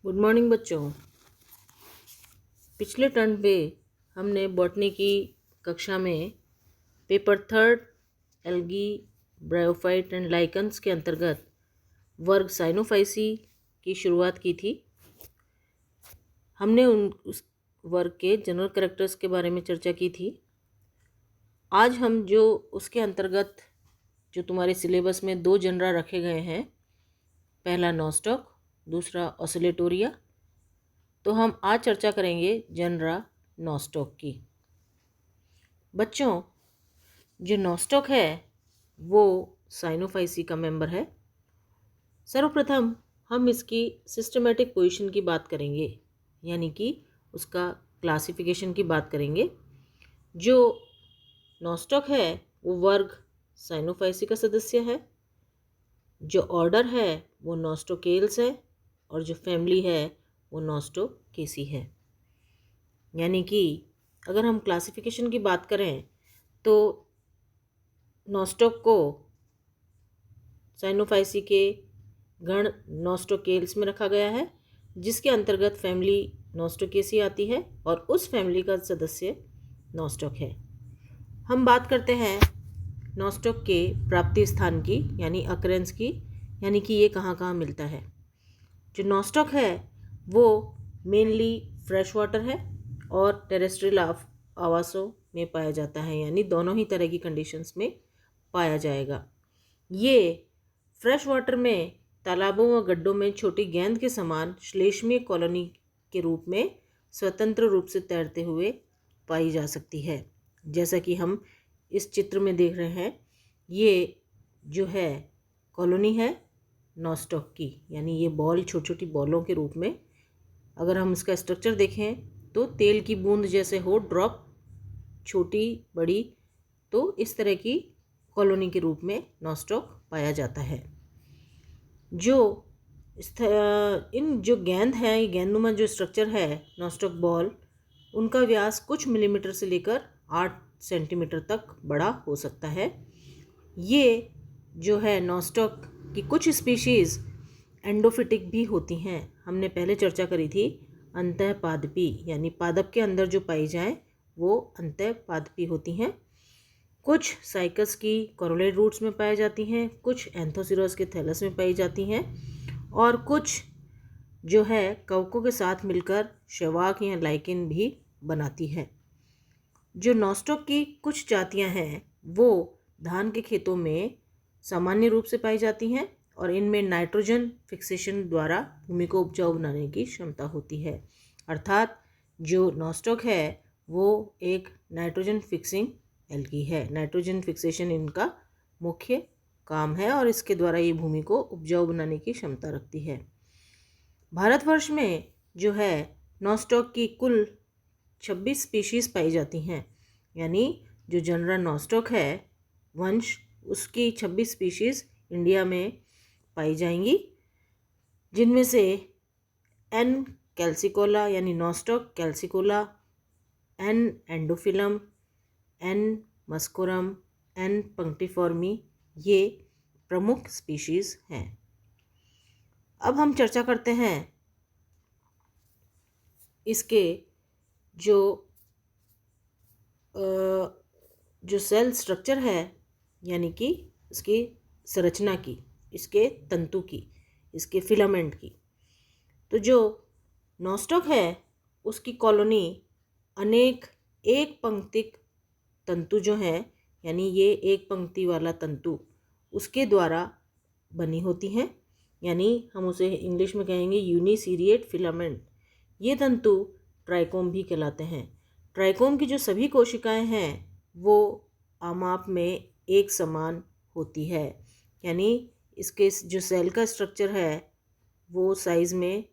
Good morning बच्चों। पिछले term पे हमने बॉटनी की कक्षा में paper third algae bryophyte and lichens के अंतर्गत वर्ग साइनोफाइसी की शुरुआत की थी। हमने उस वर्ग के जनरल कैरेक्टर्स के बारे में चर्चा की थी। आज हम जो उसके अंतर्गत जो तुम्हारे सिलेबस में दो जनरा रखे गए हैं, पहला नॉस्टॉक, दूसरा ऑसिलेटोरिया, तो हम आज चर्चा करेंगे जनरा नॉस्टॉक की। बच्चों, जो नॉस्टॉक है वो साइनोफाइसी का मेंबर है। सर्वप्रथम हम इसकी सिस्टमेटिक पोजीशन की बात करेंगे, यानी कि उसका क्लासिफिकेशन की बात करेंगे। जो नॉस्टॉक है वो वर्ग साइनोफाइसी का सदस्य है। जो ऑर्डर है वो नॉस्टोकेल्स है और जो फैमिली है वो नॉस्टोकेसी है। यानी कि अगर हम क्लासिफिकेशन की बात करें तो नॉस्टॉक को साइनोफाइसी के गण नॉस्टोकेल्स में रखा गया है, जिसके अंतर्गत फैमिली नॉस्टोकेसी आती है और उस फैमिली का सदस्य नॉस्टॉक है। हम बात करते हैं नॉस्टॉक के प्राप्ति स्थान की, यानी अकरेंस की, यानी कि ये कहाँ कहाँ मिलता है। जो नॉस्टॉक है वो मेनली फ्रेश वाटर है और टेरेस्ट्रियल आवासों में पाया जाता है, यानी दोनों ही तरह की कंडीशंस में पाया जाएगा। ये फ्रेश वाटर में तालाबों व गड्ढों में छोटी गेंद के समान श्लेष्मीय कॉलोनी के रूप में स्वतंत्र रूप से तैरते हुए पाई जा सकती है। जैसा कि हम इस चित्र में देख रहे हैं, ये जो है कॉलोनी है नॉस्टॉक की, यानी ये बॉल छोटी छोटी बॉलों के रूप में, अगर हम इसका स्ट्रक्चर देखें तो तेल की बूंद जैसे हो, ड्रॉप, छोटी बड़ी, तो इस तरह की कॉलोनी के रूप में नॉस्टॉक पाया जाता है। जो इन जो गेंद है, ये गेंदनुमा जो स्ट्रक्चर है नॉस्टॉक बॉल, उनका व्यास कुछ मिलीमीटर से लेकर 8 सेंटीमीटर तक बड़ा हो सकता है। ये जो है नॉस्टॉक की कुछ स्पीशीज़ एंडोफिटिक भी होती हैं। हमने पहले चर्चा करी थी अंतःपादपी, यानी पादप के अंदर जो पाई जाए वो अंतःपादपी होती हैं। कुछ साइकस की कोरोलेड रूट्स में पाई जाती हैं, कुछ एंथोसिरस के थैलस में पाई जाती हैं और कुछ जो है कवकों के साथ मिलकर शैवाक या लाइकेन भी बनाती है। जो नॉस्टॉक की कुछ जातियां हैं वो धान के खेतों में सामान्य रूप से पाई जाती हैं और इनमें नाइट्रोजन फिक्सेशन द्वारा भूमि को उपजाऊ बनाने की क्षमता होती है। अर्थात जो नॉस्टॉक है वो एक नाइट्रोजन फिक्सिंग एल्गी है। नाइट्रोजन फिक्सेशन इनका मुख्य काम है और इसके द्वारा ये भूमि को उपजाऊ बनाने की क्षमता रखती है। भारतवर्ष में जो है नॉस्टॉक की कुल 26 स्पीशीज़ पाई जाती हैं, यानी जो जनरा नॉस्टॉक है वंश, उसकी 26 स्पीशीज़ इंडिया में पाई जाएंगी, जिनमें से एन कैल्सिकोला यानी नॉस्टॉक कैल्सिकोला, एन एंडोफिलम, एन मस्कोरम, एन पंक्टिफॉर्मी, ये प्रमुख स्पीशीज़ हैं। अब हम चर्चा करते हैं इसके जो सेल स्ट्रक्चर है, यानी कि इसकी संरचना की, इसके तंतु की, इसके फिलामेंट की। तो जो नॉस्टॉक है उसकी कॉलोनी अनेक एक पंक्तिक तंतु जो हैं, यानी ये एक पंक्ति वाला तंतु, उसके द्वारा बनी होती हैं, यानी हम उसे इंग्लिश में कहेंगे यूनिसीरिएट फिलामेंट। ये तंतु ट्राइकोम भी कहलाते हैं। ट्राइकोम की जो सभी कोशिकाएं हैं वो आमाप में एक समान होती है, यानी इसके जो सेल का स्ट्रक्चर है वो साइज़ में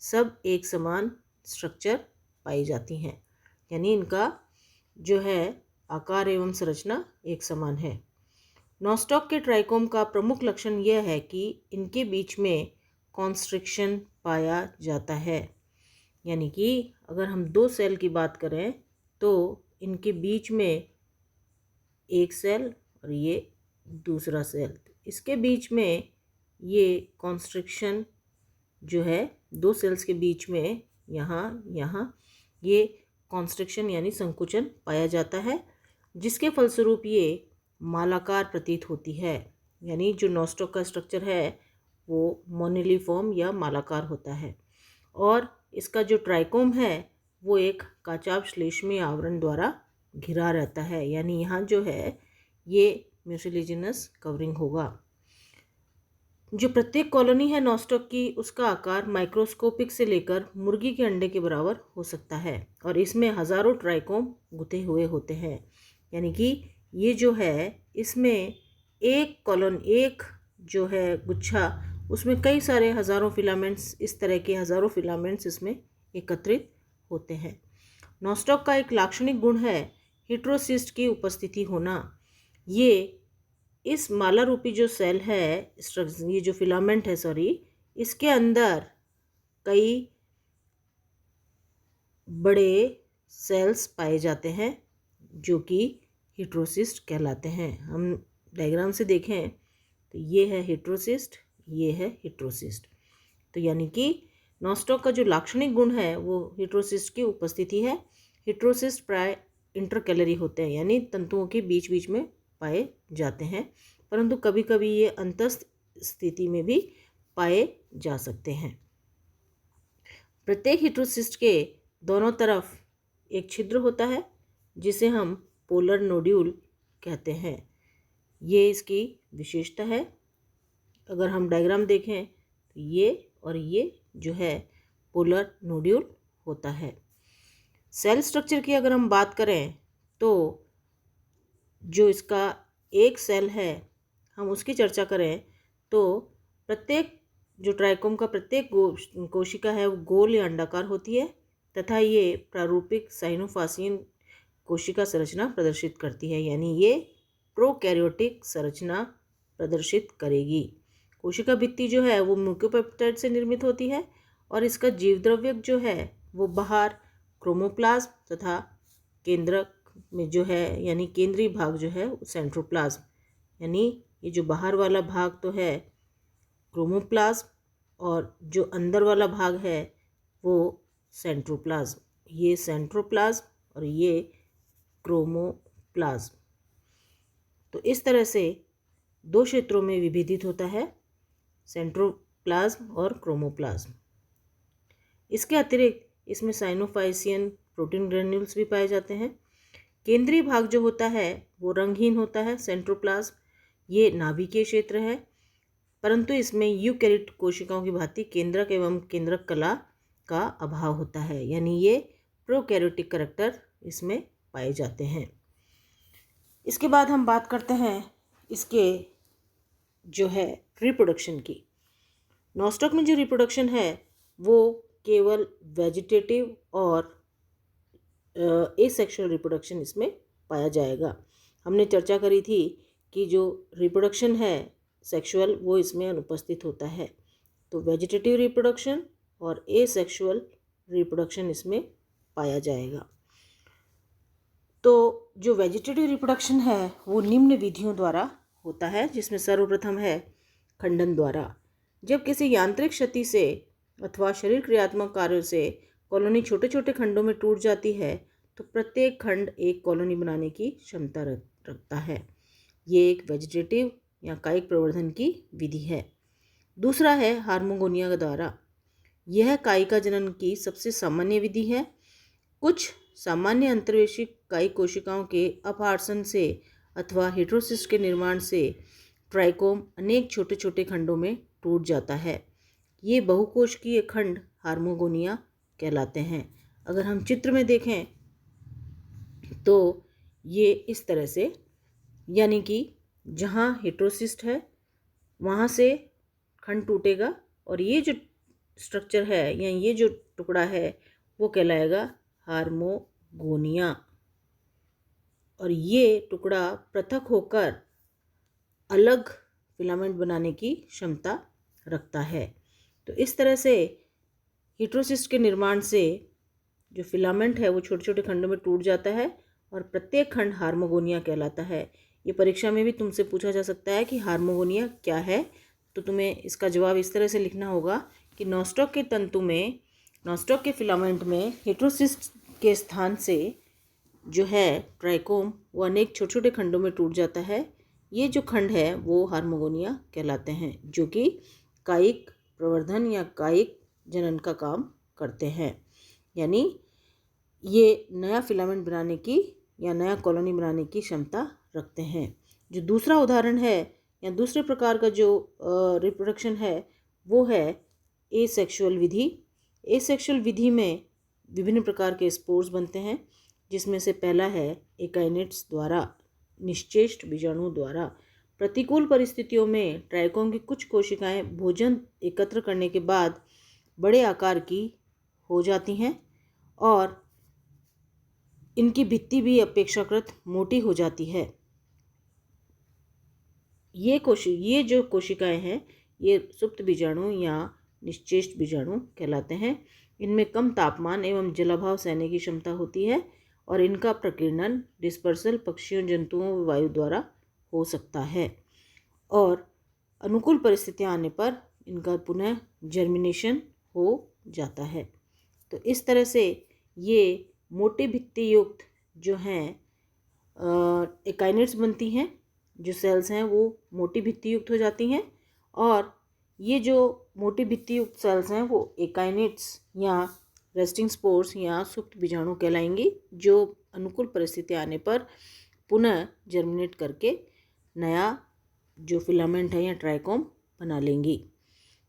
सब एक समान स्ट्रक्चर पाई जाती हैं, यानी इनका जो है आकार एवं संरचना एक समान है। नॉस्टॉक के ट्राइकोम का प्रमुख लक्षण यह है कि इनके बीच में कॉन्स्ट्रिक्शन पाया जाता है, यानी कि अगर हम दो सेल की बात करें तो इनके बीच में एक सेल और ये दूसरा सेल, इसके बीच में ये कॉन्स्ट्रिक्शन जो है दो सेल्स के बीच में यहाँ ये कॉन्स्ट्रिक्शन यानी संकुचन पाया जाता है, जिसके फलस्वरूप ये मालाकार प्रतीत होती है। यानी जो नॉस्टॉक का स्ट्रक्चर है वो मोनिलिफॉर्म या मालाकार होता है, और इसका जो ट्राइकोम है वो एक काचाभ श्लेष्मीय आवरण द्वारा घिरा रहता है। यानी यहाँ जो है ये म्यूसिलेजिनस कवरिंग होगा। जो प्रत्येक कॉलोनी है नॉस्टॉक की, उसका आकार माइक्रोस्कोपिक से लेकर मुर्गी के अंडे के बराबर हो सकता है, और इसमें हज़ारों ट्राइकोम गुथे हुए होते हैं। यानी कि ये जो है इसमें एक जो है गुच्छा, उसमें कई सारे हज़ारों फिलामेंट्स, इस तरह के हज़ारों फिलामेंट्स इसमें एकत्रित होते हैं। नॉस्टॉक का एक लाक्षणिक गुण है हेटेरोसिस्ट की उपस्थिति होना। ये इस माला रूपी जो सेल है, ये जो फिलामेंट है इसके अंदर कई बड़े सेल्स पाए जाते हैं जो कि हेटेरोसिस्ट कहलाते हैं। हम डायग्राम से देखें तो ये है हेटेरोसिस्ट, ये है हेटेरोसिस्ट। तो यानी कि नॉस्टॉक का जो लाक्षणिक गुण है वो हेटेरोसिस्ट की उपस्थिति है। हेटेरोसिस्ट प्राय इंटरकैलरी होते हैं, यानी तंतुओं के बीच बीच में पाए जाते हैं, परंतु कभी कभी ये अंतस्थ स्थिति में भी पाए जा सकते हैं। प्रत्येक हेटेरोसिस्ट के दोनों तरफ एक छिद्र होता है जिसे हम पोलर नोड्यूल कहते हैं। ये इसकी विशेषता है। अगर हम डायग्राम देखें तो ये और ये जो है पोलर नोड्यूल होता है। सेल स्ट्रक्चर की अगर हम बात करें तो जो इसका एक सेल है, हम उसकी चर्चा करें तो प्रत्येक जो ट्राइकोम का प्रत्येक कोशिका है वो गोल या अंडाकार होती है, तथा ये प्रारूपिक साइनोफासियन कोशिका संरचना प्रदर्शित करती है। यानी ये प्रोकैरियोटिक संरचना प्रदर्शित करेगी। कोशिका भित्ति जो है वो म्यूकोपेप्टाइड से निर्मित होती है, और इसका जीवद्रव्य जो है वो बाहर क्रोमोप्लाज्म तथा केंद्रक में जो है यानी केंद्रीय भाग जो है सेंट्रोप्लाज्म, यानी ये जो बाहर वाला भाग तो है क्रोमोप्लाज्म, और जो अंदर वाला भाग है वो सेंट्रोप्लाज्म। ये सेंट्रोप्लाज्म और ये क्रोमोप्लाज्म। तो इस तरह से दो क्षेत्रों में विभेदित होता है, सेंट्रोप्लाज्म और क्रोमोप्लाज्म। इसके अतिरिक्त इसमें साइनोफाइसियन प्रोटीन ग्रेन्यूल्स भी पाए जाते हैं। केंद्रीय भाग जो होता है वो रंगहीन होता है, सेंट्रोप्लाज्म। ये नाभिकीय क्षेत्र है, परंतु इसमें यूकैरियोट कोशिकाओं की भांति केंद्रक एवं केंद्रक कला का अभाव होता है, यानी ये प्रोकैरियोटिक करैक्टर इसमें पाए जाते हैं। इसके बाद हम बात करते हैं इसके जो है रिप्रोडक्शन की। नॉस्टॉक में जो रिप्रोडक्शन है वो केवल वेजिटेटिव और एसेक्सुअल रिप्रोडक्शन इसमें पाया जाएगा। हमने चर्चा करी थी कि जो रिप्रोडक्शन है सेक्सुअल वो इसमें अनुपस्थित होता है, तो वेजिटेटिव रिप्रोडक्शन और एसेक्सुअल रिप्रोडक्शन इसमें पाया जाएगा। तो जो वेजिटेटिव रिप्रोडक्शन है वो निम्न विधियों द्वारा होता है, जिसमें सर्वप्रथम है खंडन द्वारा। जब किसी यांत्रिक क्षति से अथवा शरीर क्रियात्मक कार्यों से कॉलोनी छोटे छोटे खंडों में टूट जाती है तो प्रत्येक खंड एक कॉलोनी बनाने की क्षमता रखता है। ये एक वेजिटेटिव या कायिक प्रवर्धन की विधि है। दूसरा है हार्मोगोनिया द्वारा। यह कायिका जनन की सबसे सामान्य विधि है। कुछ सामान्य अंतर्वेशिक कायिक कोशिकाओं के अपहार्सन से अथवा हेटेरोसिस्ट के निर्माण से ट्राइकोम अनेक छोटे छोटे खंडों में टूट जाता है। ये बहुकोशिकीय खंड हार्मोगोनिया कहलाते हैं। अगर हम चित्र में देखें तो ये इस तरह से, यानी कि जहाँ हेटेरोसिस्ट है वहाँ से खंड टूटेगा, और ये जो स्ट्रक्चर है या ये जो टुकड़ा है वो कहलाएगा हार्मोगोनिया, और ये टुकड़ा पृथक होकर अलग फिलामेंट बनाने की क्षमता रखता है। तो इस तरह से हेटेरोसिस्ट के निर्माण से जो फिलामेंट है वो छोटे छोटे खंडों में टूट जाता है और प्रत्येक खंड हार्मोगोनिया कहलाता है। ये परीक्षा में भी तुमसे पूछा जा सकता है कि हार्मोगोनिया क्या है, तो तुम्हें इसका जवाब इस तरह से लिखना होगा कि नॉस्टॉक के तंतु में, नॉस्टॉक के फिलामेंट में हेटेरोसिस्ट के स्थान से जो है ट्राइकोम वो अनेक छोटे छोटे खंडों में टूट जाता है। ये जो खंड है वो हार्मोगोनिया कहलाते हैं, जो कि कायिक प्रवर्धन या कायिक जनन का काम करते हैं। यानी ये नया फिलामेंट बनाने की या नया कॉलोनी बनाने की क्षमता रखते हैं। जो दूसरा उदाहरण है या दूसरे प्रकार का जो रिप्रोडक्शन है वो है एसेक्सुअल विधि। एसेक्सुअल विधि में विभिन्न प्रकार के स्पोर्स बनते हैं, जिसमें से पहला है एकाइनेट्स द्वारा, निश्चेष्ट बीजाणुओं द्वारा। प्रतिकूल परिस्थितियों में ट्राइकोम की कुछ कोशिकाएं भोजन एकत्र करने के बाद बड़े आकार की हो जाती हैं और इनकी भित्ति भी अपेक्षाकृत मोटी हो जाती है। ये जो कोशिकाएं हैं ये सुप्त बीजाणु या निश्चेष्ट बीजाणु कहलाते हैं। इनमें कम तापमान एवं जलाभाव सहने की क्षमता होती है और इनका प्रकीर्णन डिस्पर्सल पक्षियों, जंतुओं व वायु द्वारा हो सकता है और अनुकूल परिस्थितियां आने पर इनका पुनः जर्मिनेशन हो जाता है। तो इस तरह से ये मोटे भित्ति युक्त जो हैं एकाइनेट्स बनती हैं। जो सेल्स हैं वो मोटी भित्ति युक्त हो जाती हैं और ये जो मोटी भित्ति युक्त सेल्स हैं वो एकाइनेट्स या रेस्टिंग स्पोर्स या सुप्त बीजाणु कहलाएंगी, जो अनुकूल परिस्थिति आने पर पुनः जर्मिनेट करके नया जो फिलामेंट है या ट्राइकोम बना लेंगी।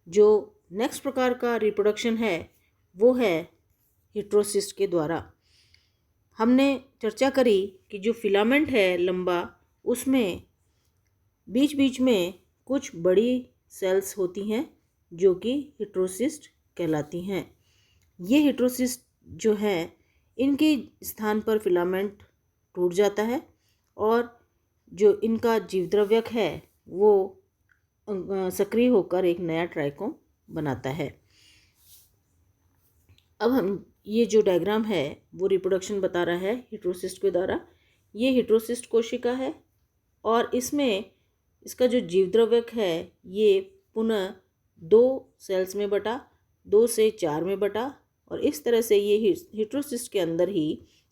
जो नेक्स्ट प्रकार का रिप्रोडक्शन है वो है हेटेरोसिस्ट के द्वारा। हमने चर्चा करी कि जो फिलामेंट है लंबा, उसमें बीच बीच में कुछ बड़ी सेल्स होती हैं जो कि हेटेरोसिस्ट कहलाती हैं। ये हेटेरोसिस्ट जो है इनके स्थान पर फिलामेंट टूट जाता है और जो इनका जीवद्रव्यक है वो सक्रिय होकर एक नया ट्राइकोम बनाता है। अब हम ये जो डायग्राम है वो रिप्रोडक्शन बता रहा है हेटेरोसिस्ट के द्वारा। ये हेटेरोसिस्ट कोशिका है और इसमें इसका जो जीवद्रव्यक है ये पुनः 2 सेल्स में बटा, 2 से 4 में बटा और इस तरह से ये हेटेरोसिस्ट के अंदर ही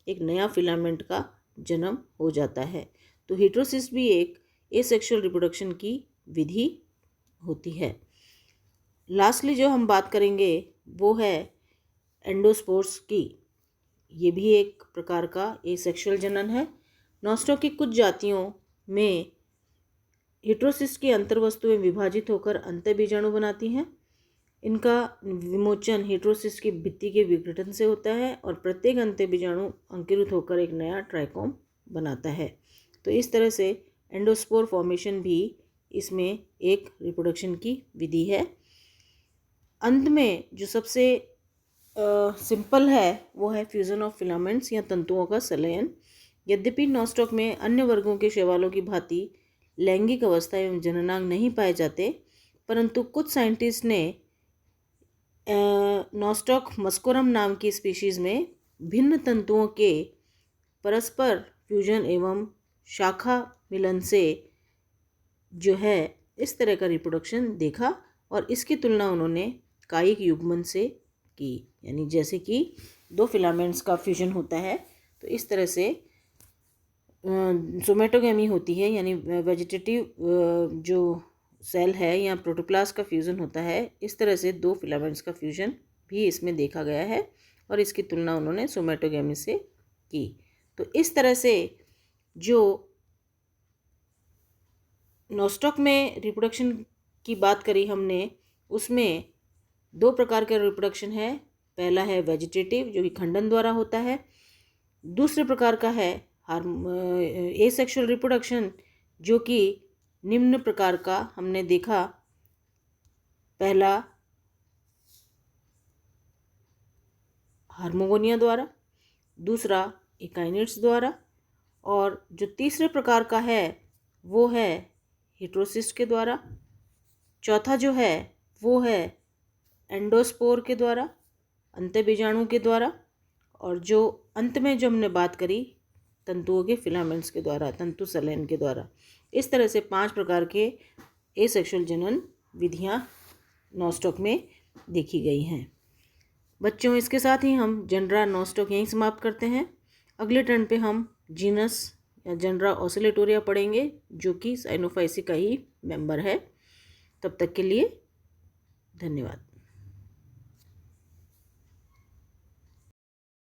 एक नया फिलामेंट का जन्म हो जाता है। तो हेटेरोसिस्ट भी एक एसेक्सुअल रिप्रोडक्शन की विधि होती है। लास्टली जो हम बात करेंगे वो है एंडोस्पोर्स की। ये भी एक प्रकार का एसेक्सुअल जनन है। नॉस्टॉक की कुछ जातियों में हेटेरोसिस्ट की अंतर्वस्तुएं विभाजित होकर अंतःबीजाणु बनाती हैं। इनका विमोचन हेटेरोसिस्ट की भित्ति के विघटन से होता है और प्रत्येक अंतःबीजाणु अंकुरित होकर एक नया ट्राइकोम बनाता है। तो इस तरह से एंडोस्पोर फॉर्मेशन भी इसमें एक रिप्रोडक्शन की विधि है। अंत में जो सबसे सिंपल है वो है फ्यूजन ऑफ फिलामेंट्स या तंतुओं का संलयन। यद्यपि नॉस्टॉक में अन्य वर्गों के शैवालों की भांति लैंगिक अवस्था एवं जननांग नहीं पाए जाते, परंतु कुछ साइंटिस्ट ने नॉस्टॉक मस्कोरम नाम की स्पीशीज़ में भिन्न तंतुओं के परस्पर फ्यूजन एवं शाखा मिलन से जो है इस तरह का रिप्रोडक्शन देखा और इसकी तुलना उन्होंने कायिक युग्मन से की। यानी जैसे कि 2 फिलामेंट्स का फ्यूजन होता है तो इस तरह से सोमेटोगेमी होती है, यानी वेजिटेटिव जो सेल है या प्रोटोप्लास्ट का फ्यूज़न होता है। इस तरह से 2 फिलामेंट्स का फ्यूजन भी इसमें देखा गया है और इसकी तुलना उन्होंने सोमेटोगेमी से की। तो इस तरह से जो नॉस्टॉक में रिप्रोडक्शन की बात करी हमने, उसमें 2 प्रकार का रिप्रोडक्शन है। पहला है वेजिटेटिव जो कि खंडन द्वारा होता है। दूसरे प्रकार का है एसेक्सुअल रिप्रोडक्शन जो कि निम्न प्रकार का हमने देखा। पहला हार्मोगोनिया द्वारा, दूसरा एकाइनेट्स द्वारा और जो तीसरे प्रकार का है वो है हेटेरोसिस्ट के द्वारा। चौथा जो है वो है एंडोस्पोर के द्वारा, अंतःबीजाणु के द्वारा और जो अंत में जो हमने बात करी तंतुओं के फिलामेंट्स के द्वारा, तंतु संलयन के द्वारा। इस तरह से 5 प्रकार के एसेक्सुअल जनन विधियां नॉस्टॉक में देखी गई हैं। बच्चों, इसके साथ ही हम जनरा नॉस्टॉक यहीं समाप्त करते हैं। अगले टर्न पे हम जीनस या जनरा ऑसिलेटोरिया पढ़ेंगे, जो कि साइनोफाइसी का ही मेंबर है। तब तक के लिए धन्यवाद।